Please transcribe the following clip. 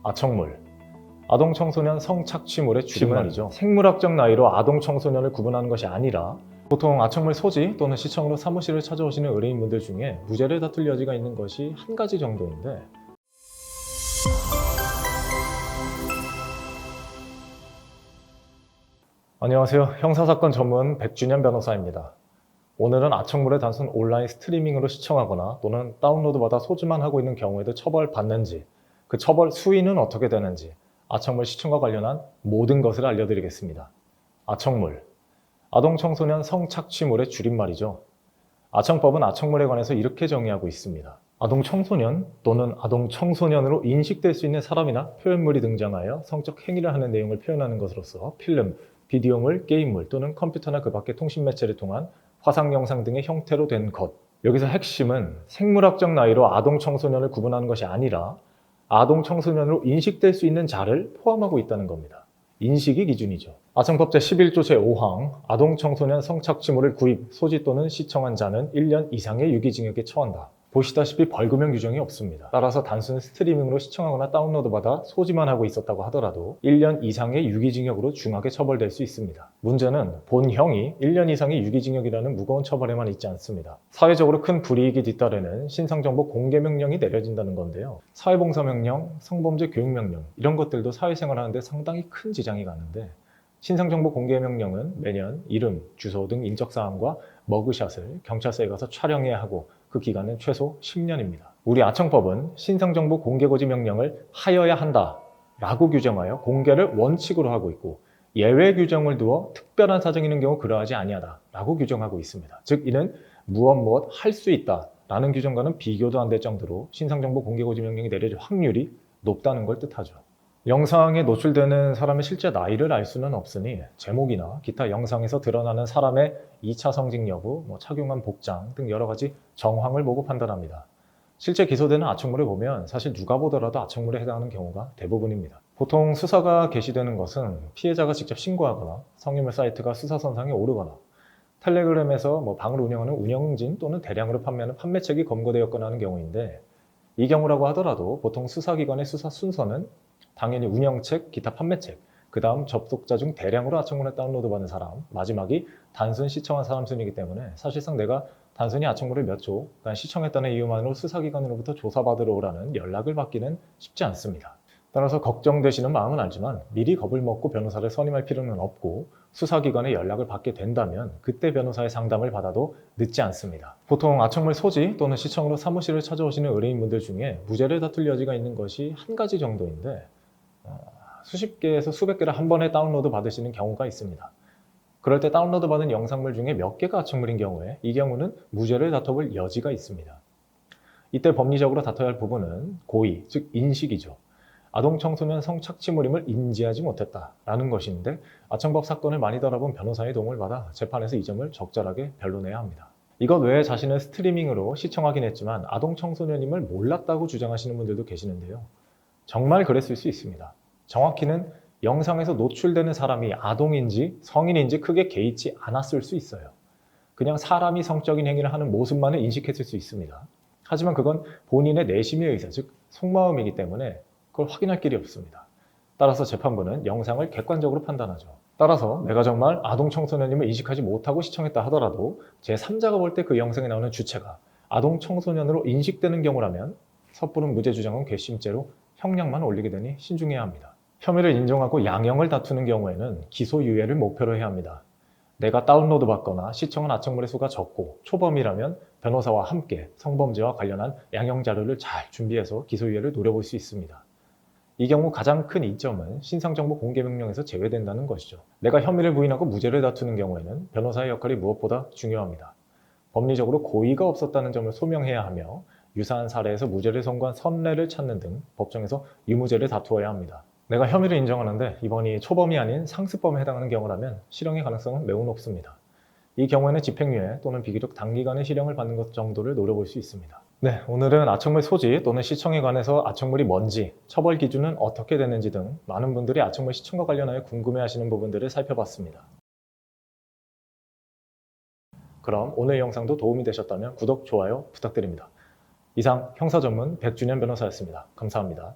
아청물, 아동 청소년 성착취물의 줄임말이죠. 생물학적 나이로 아동 청소년을 구분하는 것이 아니라 보통 아청물 소지 또는 시청으로 사무실을 찾아오시는 의뢰인분들 중에 무죄를 다툴 여지가 있는 것이 한 가지 정도인데, 안녕하세요. 형사사건 전문 백준현 변호사입니다. 오늘은 아청물을 단순 온라인 스트리밍으로 시청하거나 또는 다운로드받아 소지만 하고 있는 경우에도 처벌받는지, 그 처벌 수위는 어떻게 되는지, 아청물 시청과 관련한 모든 것을 알려드리겠습니다. 아청물, 아동 청소년 성착취물의 줄임말이죠. 아청법은 아청물에 관해서 이렇게 정의하고 있습니다. 아동 청소년 또는 아동 청소년으로 인식될 수 있는 사람이나 표현물이 등장하여 성적 행위를 하는 내용을 표현하는 것으로서 필름, 비디오물, 게임물 또는 컴퓨터나 그 밖의 통신 매체를 통한 화상 영상 등의 형태로 된 것. 여기서 핵심은 생물학적 나이로 아동 청소년을 구분하는 것이 아니라 아동 청소년으로 인식될 수 있는 자를 포함하고 있다는 겁니다. 인식이 기준이죠. 아청법 제11조 제5항 아동 청소년 성착취물을 구입, 소지 또는 시청한 자는 1년 이상의 유기징역에 처한다. 보시다시피 벌금형 규정이 없습니다. 따라서 단순 스트리밍으로 시청하거나 다운로드 받아 소지만 하고 있었다고 하더라도 1년 이상의 유기징역으로 중하게 처벌될 수 있습니다. 문제는 본형이 1년 이상의 유기징역이라는 무거운 처벌에만 있지 않습니다. 사회적으로 큰 불이익이 뒤따르는 신상정보 공개명령이 내려진다는 건데요. 사회봉사명령, 성범죄 교육명령 이런 것들도 사회생활하는데 상당히 큰 지장이 가는데, 신상정보 공개명령은 매년 이름, 주소 등 인적사항과 머그샷을 경찰서에 가서 촬영해야 하고 그 기간은 최소 10년입니다. 우리 아청법은 신상정보 공개고지 명령을 하여야 한다라고 규정하여 공개를 원칙으로 하고 있고, 예외 규정을 두어 특별한 사정이 있는 경우 그러하지 아니하다라고 규정하고 있습니다. 즉 이는 무엇 할 수 있다라는 규정과는 비교도 안 될 정도로 신상정보 공개고지 명령이 내려질 확률이 높다는 걸 뜻하죠. 영상에 노출되는 사람의 실제 나이를 알 수는 없으니 제목이나 기타 영상에서 드러나는 사람의 2차 성직 여부, 착용한 복장 등 여러 가지 정황을 보고 판단합니다. 실제 기소되는 아청물을 보면 사실 누가 보더라도 아청물에 해당하는 경우가 대부분입니다. 보통 수사가 개시되는 것은 피해자가 직접 신고하거나 성인물 사이트가 수사선상에 오르거나 텔레그램에서 방을 운영하는 운영진 또는 대량으로 판매하는 판매책이 검거되었거나 하는 경우인데, 이 경우라고 하더라도 보통 수사기관의 수사 순서는 당연히 운영책, 기타 판매책, 그 다음 접속자 중 대량으로 아청물을 다운로드 받은 사람, 마지막이 단순 시청한 사람 순이기 때문에 사실상 내가 단순히 아청물을 몇 초간 시청했다는 이유만으로 수사기관으로부터 조사받으러 오라는 연락을 받기는 쉽지 않습니다. 따라서 걱정되시는 마음은 알지만 미리 겁을 먹고 변호사를 선임할 필요는 없고, 수사기관에 연락을 받게 된다면 그때 변호사의 상담을 받아도 늦지 않습니다. 보통 아청물 소지 또는 시청으로 사무실을 찾아오시는 의뢰인분들 중에 무죄를 다툴 여지가 있는 것이 한 가지 정도인데, 수십 개에서 수백 개를 한 번에 다운로드 받으시는 경우가 있습니다. 그럴 때 다운로드 받은 영상물 중에 몇 개가 아청물인 경우에 이 경우는 무죄를 다퉈볼 여지가 있습니다. 이때 법리적으로 다퉈야 할 부분은 고의, 즉 인식이죠. 아동 청소년 성착취물임을 인지하지 못했다라는 것인데, 아청법 사건을 많이 다뤄본 변호사의 도움을 받아 재판에서 이 점을 적절하게 변론해야 합니다. 이것 외에 자신을 스트리밍으로 시청하긴 했지만 아동 청소년임을 몰랐다고 주장하시는 분들도 계시는데요. 정말 그랬을 수 있습니다. 정확히는 영상에서 노출되는 사람이 아동인지 성인인지 크게 개의치 않았을 수 있어요. 그냥 사람이 성적인 행위를 하는 모습만을 인식했을 수 있습니다. 하지만 그건 본인의 내심의 의사, 즉 속마음이기 때문에 그걸 확인할 길이 없습니다. 따라서 재판부는 영상을 객관적으로 판단하죠. 따라서 내가 정말 아동 청소년임을 인식하지 못하고 시청했다 하더라도 제3자가 볼 때 그 영상에 나오는 주체가 아동 청소년으로 인식되는 경우라면 섣부른 무죄 주장은 괘씸죄로 형량만 올리게 되니 신중해야 합니다. 혐의를 인정하고 양형을 다투는 경우에는 기소유예를 목표로 해야 합니다. 내가 다운로드 받거나 시청한 아청물의 수가 적고 초범이라면 변호사와 함께 성범죄와 관련한 양형 자료를 잘 준비해서 기소유예를 노려볼 수 있습니다. 이 경우 가장 큰 이점은 신상정보 공개명령에서 제외된다는 것이죠. 내가 혐의를 부인하고 무죄를 다투는 경우에는 변호사의 역할이 무엇보다 중요합니다. 법리적으로 고의가 없었다는 점을 소명해야 하며 유사한 사례에서 무죄를 선고한 선례를 찾는 등 법정에서 유무죄를 다투어야 합니다. 내가 혐의를 인정하는데 이번이 초범이 아닌 상습범에 해당하는 경우라면 실형의 가능성은 매우 높습니다. 이 경우에는 집행유예 또는 비교적 단기간의 실형을 받는 것 정도를 노려볼 수 있습니다. 네, 오늘은 아청물 소지 또는 시청에 관해서 아청물이 뭔지, 처벌 기준은 어떻게 되는지 등 많은 분들이 아청물 시청과 관련하여 궁금해하시는 부분들을 살펴봤습니다. 그럼 오늘 영상도 도움이 되셨다면 구독, 좋아요 부탁드립니다. 이상 형사전문 백준현 변호사였습니다. 감사합니다.